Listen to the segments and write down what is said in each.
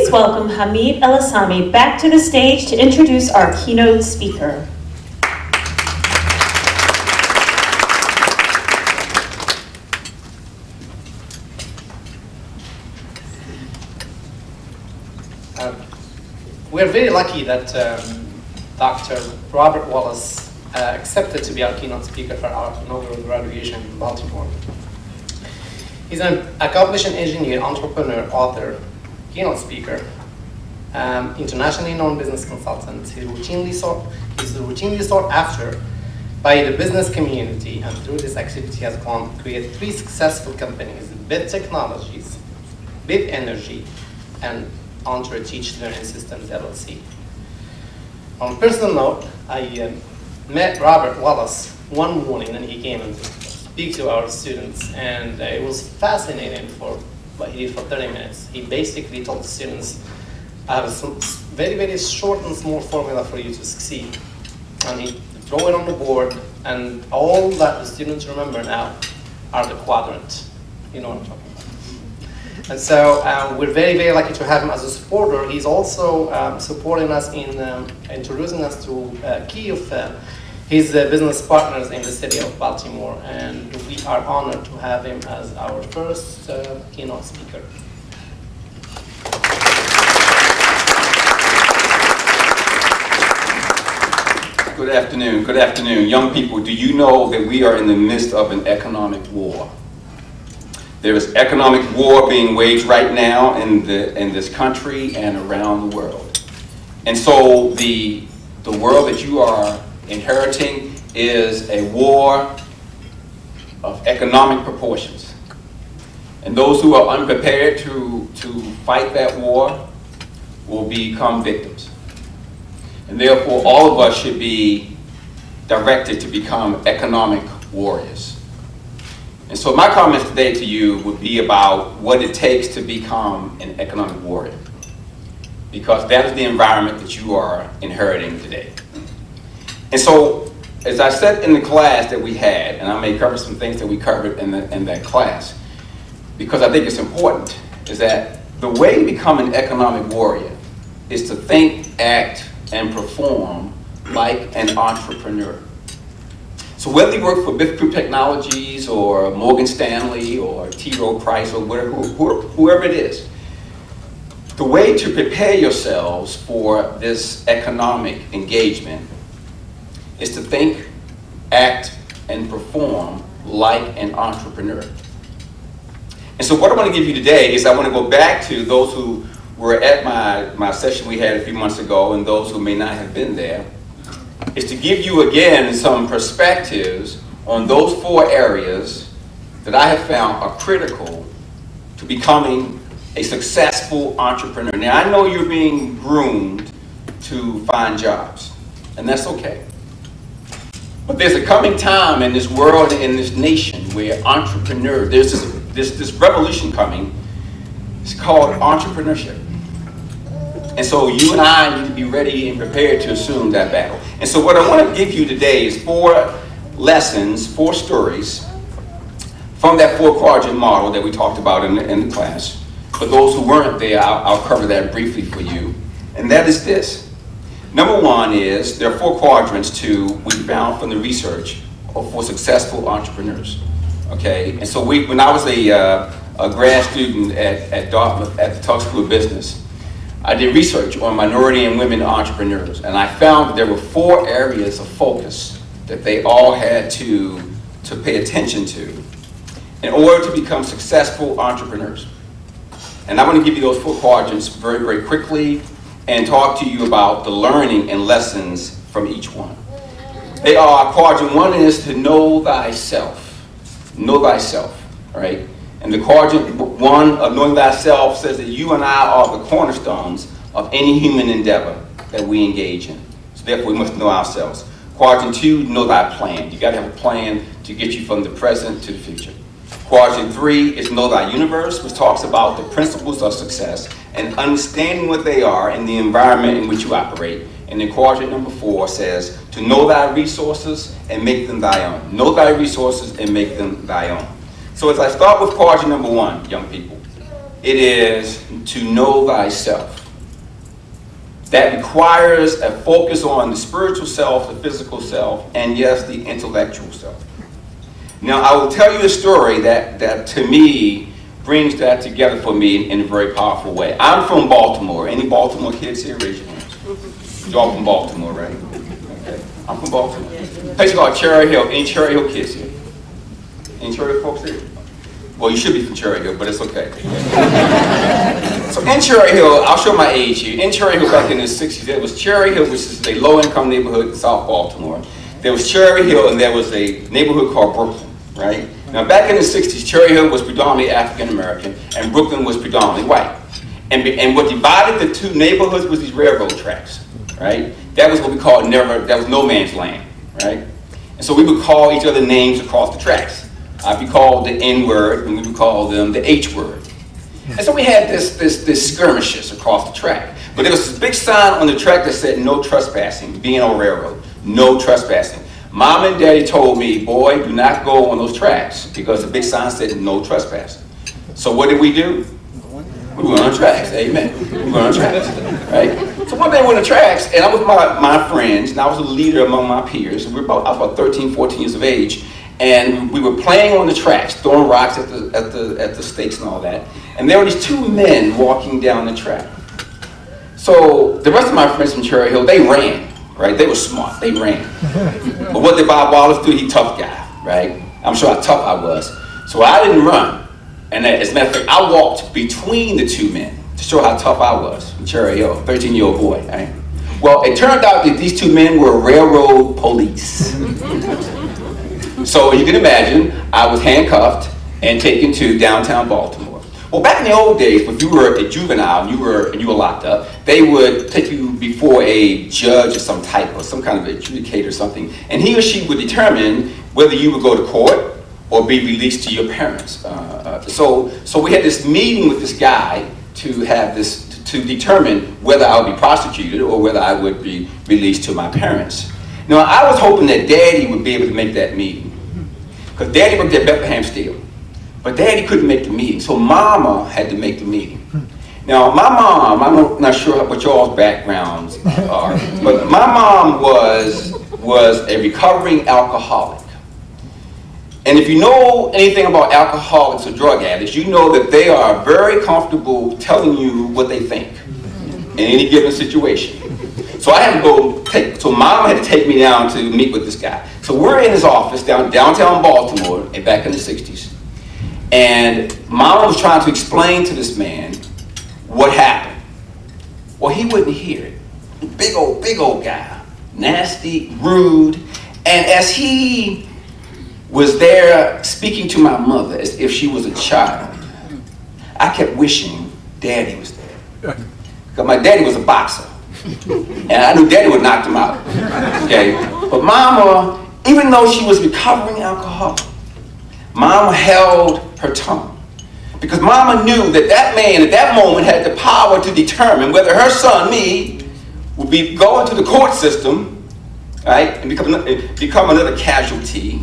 Please welcome Hamid El-Assami back to the stage to introduce our keynote speaker. We're very lucky that Dr. Robert Wallace accepted to be our keynote speaker for our inaugural graduation in Baltimore. He's an accomplished engineer, entrepreneur, author, keynote speaker, internationally known business consultant. He's routinely sought after by the business community, and through this activity has gone to create 3 successful companies: Bit Technologies, Bit Energy, and Entre Teach Learning Systems LLC. On a personal note, I met Robert Wallace one morning, and he came and speak to our students, and it was fascinating for what he did for 30 minutes. He basically told the students, I have a very, very short and small formula for you to succeed. And he threw it on the board, and all that the students remember now are the quadrant. You know what I'm talking about. And so we're very, very lucky to have him as a supporter. He's also supporting us in introducing us to key of his business partners in the city of Baltimore, and we are honored to have him as our first keynote speaker. Good afternoon, young people. Do you know that we are in the midst of an economic war? There is economic war being waged right now in this country and around the world. And so the world that you are inheriting is a war of economic proportions. And those who are unprepared to fight that war will become victims. And therefore, all of us should be directed to become economic warriors. And so my comments today to you would be about what it takes to become an economic warrior, because that is the environment that you are inheriting today. And so, as I said in the class that we had, and I may cover some things that we covered in that class, because I think it's important, is that the way to become an economic warrior is to think, act, and perform like an entrepreneur. So whether you work for Bit Technologies or Morgan Stanley or T. Rowe Price or whoever it is, the way to prepare yourselves for this economic engagement is to think, act, and perform like an entrepreneur. And so what I want to give you today is I want to go back to those who were at my session we had a few months ago and those who may not have been there, is to give you again some perspectives on those 4 areas that I have found are critical to becoming a successful entrepreneur. Now, I know you're being groomed to find jobs, and that's okay. But there's a coming time in this world, in this nation, where entrepreneurs, there's this revolution coming. It's called entrepreneurship. And so you and I need to be ready and prepared to assume that battle. And so what I want to give you today is 4 lessons, 4 stories from that 4-quadrant model that we talked about in the class. For those who weren't there, I'll cover that briefly for you. And that is this. Number 1 is there are 4 quadrants we found from the research for successful entrepreneurs. Okay, and so when I was a grad student at Dartmouth at the Tuck School of Business, I did research on minority and women entrepreneurs, and I found that there were 4 areas of focus that they all had to pay attention to in order to become successful entrepreneurs. And I'm going to give you those 4 quadrants very, very quickly and talk to you about the learning and lessons from each one. They are, quadrant 1 is to know thyself. Know thyself, all right? And the quadrant 1 of knowing thyself says that you and I are the cornerstones of any human endeavor that we engage in. So therefore we must know ourselves. Quadrant 2, know thy plan. You got to have a plan to get you from the present to the future. Quadrant 3 is know thy universe, which talks about the principles of success and understanding what they are in the environment in which you operate. And then quadrant number 4 says to know thy resources and make them thy own. Know thy resources and make them thy own. So as I start with quadrant number 1, young people, It is to know thyself. That requires a focus on the spiritual self, the physical self, and yes, the intellectual self. Now, I will tell you a story that to me brings that together for me in a very powerful way. I'm from Baltimore. Any Baltimore kids here? Raise your hands. You're all from Baltimore, right? Okay. I'm from Baltimore. A place called Cherry Hill. Any Cherry Hill kids here? Any Cherry Hill folks here? Well, you should be from Cherry Hill, but it's okay. So in Cherry Hill, I'll show my age here. In Cherry Hill back in the 60s, there was Cherry Hill, which is a low-income neighborhood in South Baltimore. There was Cherry Hill, and there was a neighborhood called Brooklyn, right? Now, back in the 60s, Cherry Hill was predominantly African-American, and Brooklyn was predominantly white. And what divided the two neighborhoods was these railroad tracks, right? That was what we called that was no man's land, right? And so we would call each other names across the tracks. I'd be called the N-word, and we would call them the H-word. And so we had this skirmishes across the track. But there was this big sign on the track that said no trespassing, being on a railroad, no trespassing. Mom and Daddy told me, boy, do not go on those tracks, because the big sign said no trespassing. So what did we do? We went on tracks, amen. We went on tracks, right? So one day we went on tracks, and I was with my friends, and I was a leader among my peers. I was about 13, 14 years of age. And we were playing on the tracks, throwing rocks at the stakes and all that. And there were these two men walking down the track. So the rest of my friends from Cherry Hill, they ran, right? They were smart, they ran. But what did Bob Wallace do? He tough guy, right? I'm sure how tough I was. So I didn't run. And as a matter of fact, I walked between the two men to show how tough I was from Cherry Hill, 13-year-old boy, right? Well, it turned out that these two men were railroad police. So you can imagine, I was handcuffed and taken to downtown Baltimore. Well, back in the old days, if you were a juvenile and you were locked up, they would take you before a judge of some type, or some kind of adjudicator or something, and he or she would determine whether you would go to court or be released to your parents. So we had this meeting with this guy to determine whether I would be prosecuted or whether I would be released to my parents. Now, I was hoping that Daddy would be able to make that meeting, because Daddy worked at Bethlehem Steel, but Daddy couldn't make the meeting, so Mama had to make the meeting. Now, my mom, I'm not sure what y'all's backgrounds are, but my mom was a recovering alcoholic. And if you know anything about alcoholics or drug addicts, you know that they are very comfortable telling you what they think in any given situation. So I had to so Mom had to take me down to meet with this guy. So we're in his office downtown Baltimore, and back in the 60s. And Mom was trying to explain to this man what happened. Well, he wouldn't hear it. Big old guy, nasty, rude. And as he was there speaking to my mother as if she was a child, I kept wishing Daddy was there. Because my daddy was a boxer. And I knew Daddy would knock him out, okay? But Mama, even though she was recovering alcoholic, Mama held her tongue. Because Mama knew that that man at that moment had the power to determine whether her son, me, would be going to the court system, right, and become another casualty,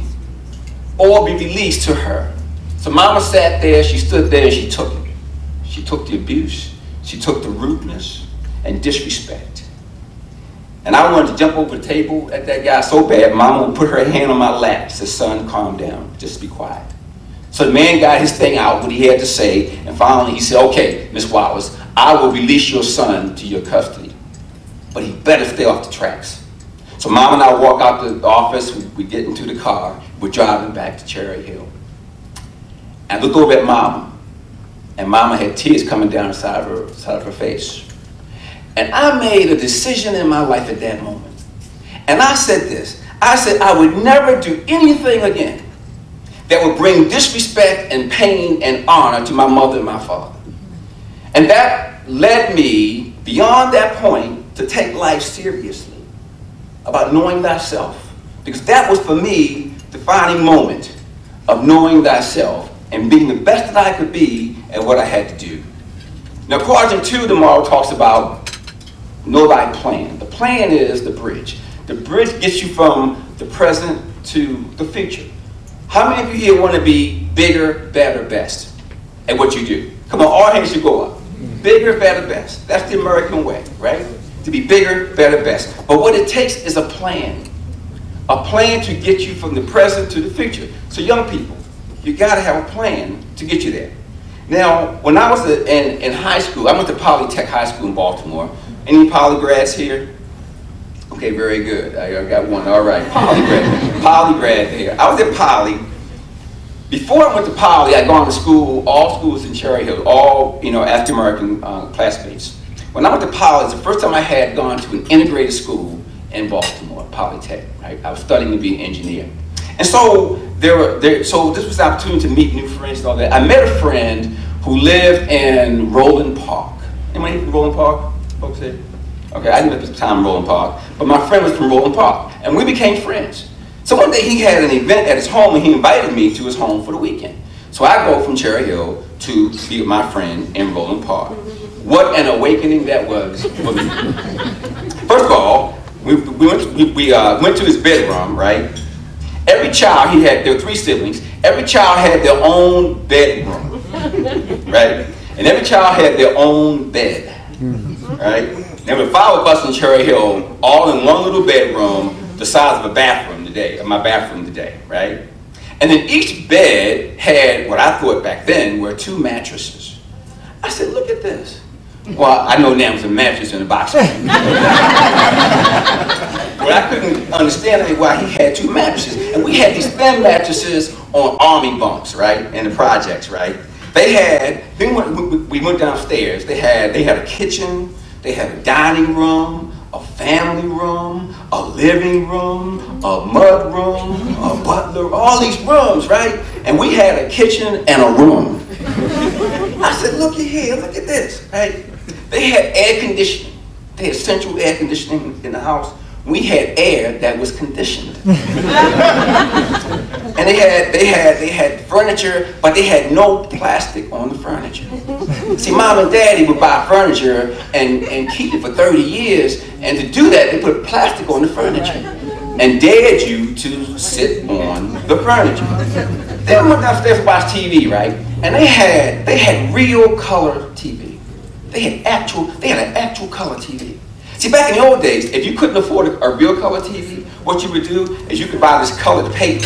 or be released to her. So Mama sat there, she stood there, and she took it. She took the abuse, she took the rudeness and disrespect. And I wanted to jump over the table at that guy so bad, Mama would put her hand on my lap and said, son, calm down, just be quiet. So the man got his thing out, what he had to say, and finally he said, okay, Miss Wallace, I will release your son to your custody, but he better stay off the tracks. So Mom and I walk out the office, we get into the car, we're driving back to Cherry Hill. And I looked over at Mama, and Mama had tears coming down the side of her face. And I made a decision in my life at that moment. And I said this, I said I would never do anything again that would bring disrespect and pain and honor to my mother and my father. And that led me, beyond that point, to take life seriously, about knowing thyself. Because that was, for me, the defining moment of knowing thyself and being the best that I could be at what I had to do. Now, quadrant 2 tomorrow talks about know thy plan. The plan is the bridge. The bridge gets you from the present to the future. How many of you here want to be bigger, better, best at what you do? Come on, all hands should go up. Bigger, better, best. That's the American way, right? To be bigger, better, best. But what it takes is a plan. A plan to get you from the present to the future. So young people, you got to have a plan to get you there. Now, when I was in high school, I went to Polytech High School in Baltimore. Any Poly grads here? Okay, very good. I got one. All right, Poly grad there. I was at Poly. Before I went to Poly, I'd gone to school, all schools in Cherry Hill, all African American classmates. When I went to Poly, it's the first time I had gone to an integrated school in Baltimore, Polytech. Right? I was studying to be an engineer, and so so this was the opportunity to meet new friends and all that. I met a friend who lived in Roland Park. Anybody from Roland Park, folks here? Okay, I didn't live at the time in Roland Park, but my friend was from Roland Park, and we became friends. So one day he had an event at his home, and he invited me to his home for the weekend. So I go from Cherry Hill to be with my friend in Roland Park. What an awakening that was for me. First of all, we went to his bedroom, right? Every child, there were 3 siblings, every child had their own bedroom, right? And every child had their own bed, right? There were 5 of us in Cherry Hill, all in one little bedroom, the size of a bathroom today, of my bathroom today, right? And then each bed had what I thought back then were 2 mattresses. I said, look at this. Well, I know now it was a mattress in a box. But I couldn't understand why he had 2 mattresses. And we had these thin mattresses on army bunks, right? In the projects, right? We went downstairs. They had a kitchen, they had a dining room, a family room, a living room, a mud room, a butler, all these rooms, right? And we had a kitchen and a room. I said, look at here, look at this, right? They had air conditioning. They had central air conditioning in the house. We had air that was conditioned. And they had furniture, but they had no plastic on the furniture. See, Mom and Daddy would buy furniture and keep it for 30 years, and to do that, they put plastic on the furniture and dared you to sit on the furniture. Then we went downstairs to watch TV, right? And they had real color TV. They had an actual color TV. See, back in the old days, if you couldn't afford a real color TV, what you would do is you could buy this colored paper,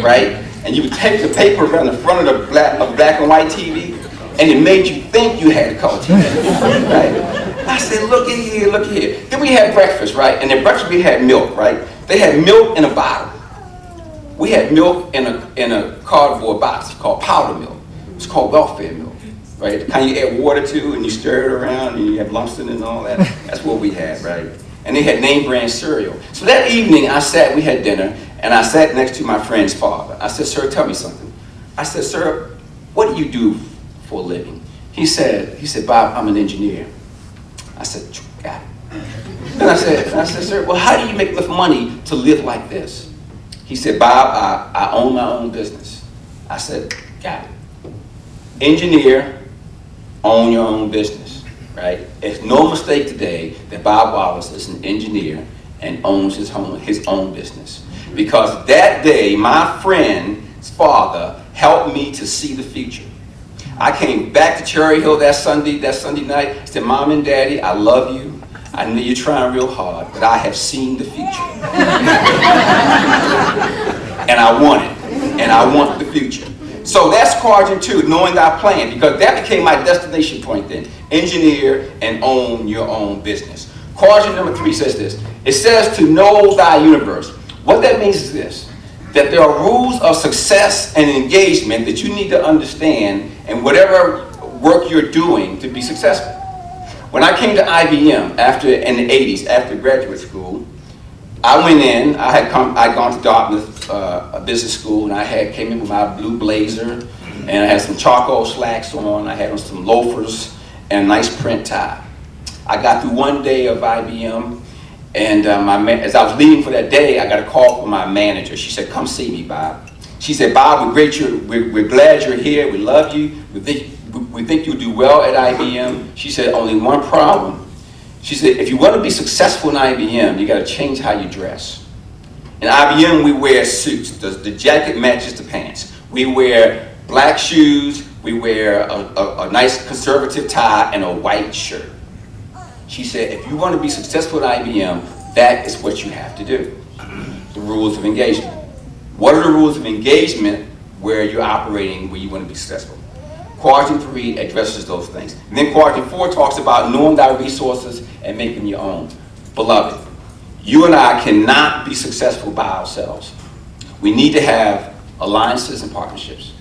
right? And you would take the paper around the front of the black and white TV, and it made you think you had a color TV, right? I said, look at here, look at here. Then we had breakfast, right? And at breakfast we had milk, right? They had milk in a bottle. We had milk in a cardboard box called powder milk. It's called welfare milk. Right, the kind you add water to and you stir it around and you have lumps in it and all that. That's what we had, right? And they had name brand cereal. So that evening we had dinner, and I sat next to my friend's father. I said, sir, tell me something. I said, sir, what do you do for a living? He said, Bob, I'm an engineer. I said, got it. And I said, sir, well, how do you make enough money to live like this? He said, Bob, I own my own business. I said, got it. Engineer, own your own business, right? It's no mistake today that Bob Wallace is an engineer and owns his own business. Because that day, my friend's father helped me to see the future. I came back to Cherry Hill that Sunday night, said, Mom and Daddy, I love you. I know you're trying real hard, but I have seen the future. And I want it, and I want the future. So that's quadrant 2, knowing thy plan, because that became my destination point then. Engineer and own your own business. Quadrant number 3 says this. It says to know thy universe. What that means is this, that there are rules of success and engagement that you need to understand in whatever work you're doing to be successful. When I came to IBM in the 80s, after graduate school, I went in, I'd gone to Dartmouth business school, and I came in with my blue blazer, and I had some charcoal slacks on, I had on some loafers, and a nice print tie. I got through one day of IBM, and as I was leaving for that day, I got a call from my manager. She said, come see me, Bob. She said, Bob, we're glad you're here, we love you, we think you'll do well at IBM. She said, only one problem. She said, if you want to be successful in IBM, you got to change how you dress. In IBM, we wear suits. The jacket matches the pants. We wear black shoes We wear a nice conservative tie and a white shirt. She said, if you want to be successful at IBM, that is what you have to do. The rules of engagement. What are the rules of engagement where you're operating, where you want to be successful? Quadrant 3 addresses those things. And then Quadrant 4 talks about knowing thy resources and making your own. Beloved, you and I cannot be successful by ourselves. We need to have alliances and partnerships.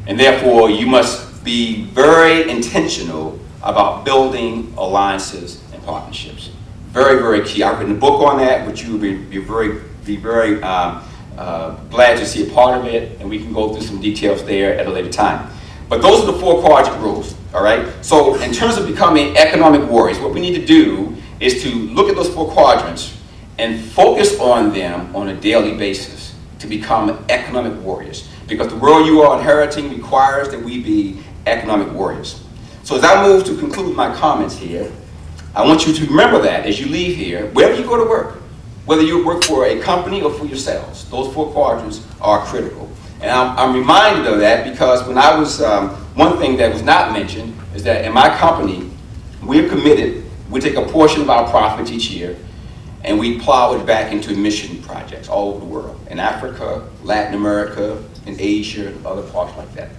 And therefore, you must be very intentional about building alliances and partnerships. Very, very key. I've written a book on that, which you will be very glad to see a part of it, and we can go through some details there at a later time. But those are the 4 quadrant rules, all right? So in terms of becoming economic warriors, what we need to do is to look at those 4 quadrants and focus on them on a daily basis to become economic warriors. Because the world you are inheriting requires that we be economic warriors. So as I move to conclude my comments here, I want you to remember that as you leave here, wherever you go to work, whether you work for a company or for yourselves, those 4 quadrants are critical. And I'm reminded of that because when I was, one thing that was not mentioned is that in my company, we're committed, we take a portion of our profits each year and we plow it back into mission projects all over the world, in Africa, Latin America, in Asia, other parts like that.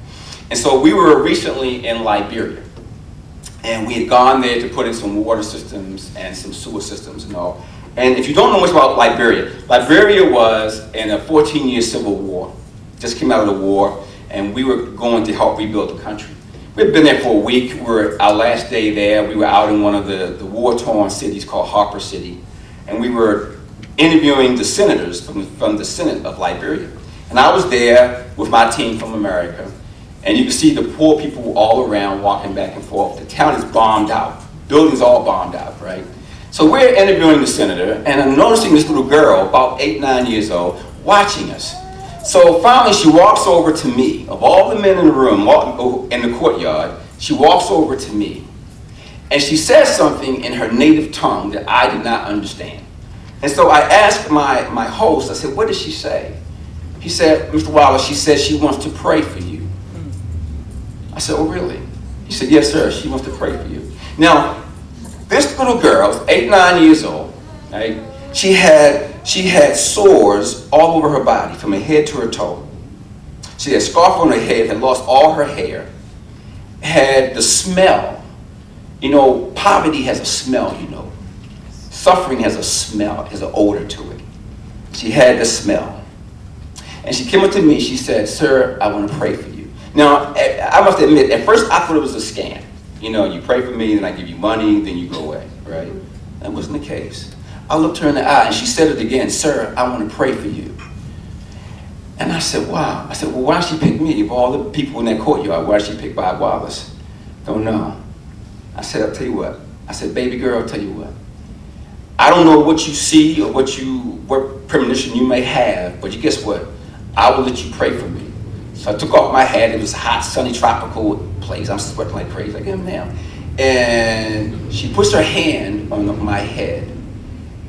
And so we were recently in Liberia, and we had gone there to put in some water systems and some sewer systems and all. And if you don't know much about Liberia, Liberia was in a 14-year civil war, just came out of the war, and we were going to help rebuild the country. We'd been there for a week. We were our last day there. We were out in one of the war-torn cities called Harper City, and we were interviewing the senators from the Senate of Liberia. And I was there with my team from America, and you can see the poor people all around walking back and forth. The town is bombed out. Buildings all bombed out, right? So we're interviewing the senator, and I'm noticing this little girl, about 8, 9 years old, watching us. So finally she walks over to me. Of all the men in the room, in the courtyard, she walks over to me. And she says something in her native tongue that I did not understand. And so I asked my host, I said, what did she say? He said, Mr. Wallace, she said she wants to pray for you. I said, oh really? He said, yes sir, she wants to pray for you. Now, this little girl, 8, 9 years old, right? She had sores all over her body, from her head to her toe. She had a scarf on her head, had lost all her hair, had the smell. You know, poverty has a smell, you know. Suffering has a smell, has an odor to it. She had the smell. And she came up to me, she said, sir, I want to pray for you. Now, I must admit, at first I thought it was a scam. You know, you pray for me, then I give you money, then you go away, right? That wasn't the case. I looked her in the eye and she said it again, sir, I want to pray for you. And I said, wow. I said, well, why did she pick me? Of all the people in that courtyard, why did she pick Bob Wallace? Don't know. I said, I'll tell you what. I said, baby girl, I'll tell you what. I don't know what you see or what premonition you may have, but you guess what? I will let you pray for me. So I took off my hat. It was a hot, sunny, tropical place. I'm sweating like crazy, like I am now. And she puts her hand on my head,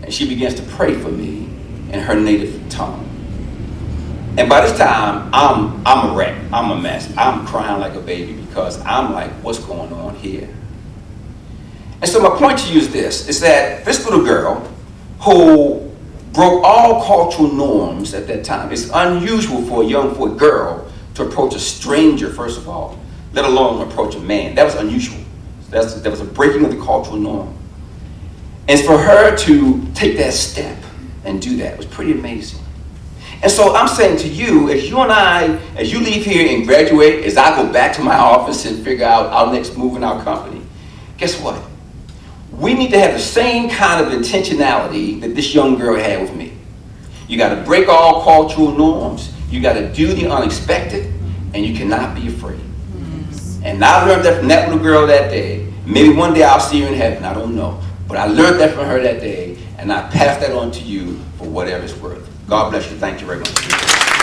and she begins to pray for me in her native tongue. And by this time, I'm a wreck. I'm a mess. I'm crying like a baby because I'm like, what's going on here? And so my point to you is this, is that this little girl who broke all cultural norms at that time, it's unusual for a girl to approach a stranger, first of all, let alone approach a man. That was unusual. That was a breaking of the cultural norm. And for her to take that step and do that was pretty amazing. And so I'm saying to you, as you and I, as you leave here and graduate, as I go back to my office and figure out our next move in our company, guess what? We need to have the same kind of intentionality that this young girl had with me. You got to break all cultural norms. You got to do the unexpected, and you cannot be afraid. And I learned that from that little girl that day. Maybe one day I'll see her in heaven, I don't know. But I learned that from her that day, and I pass that on to you for whatever it's worth. God bless you. Thank you very much.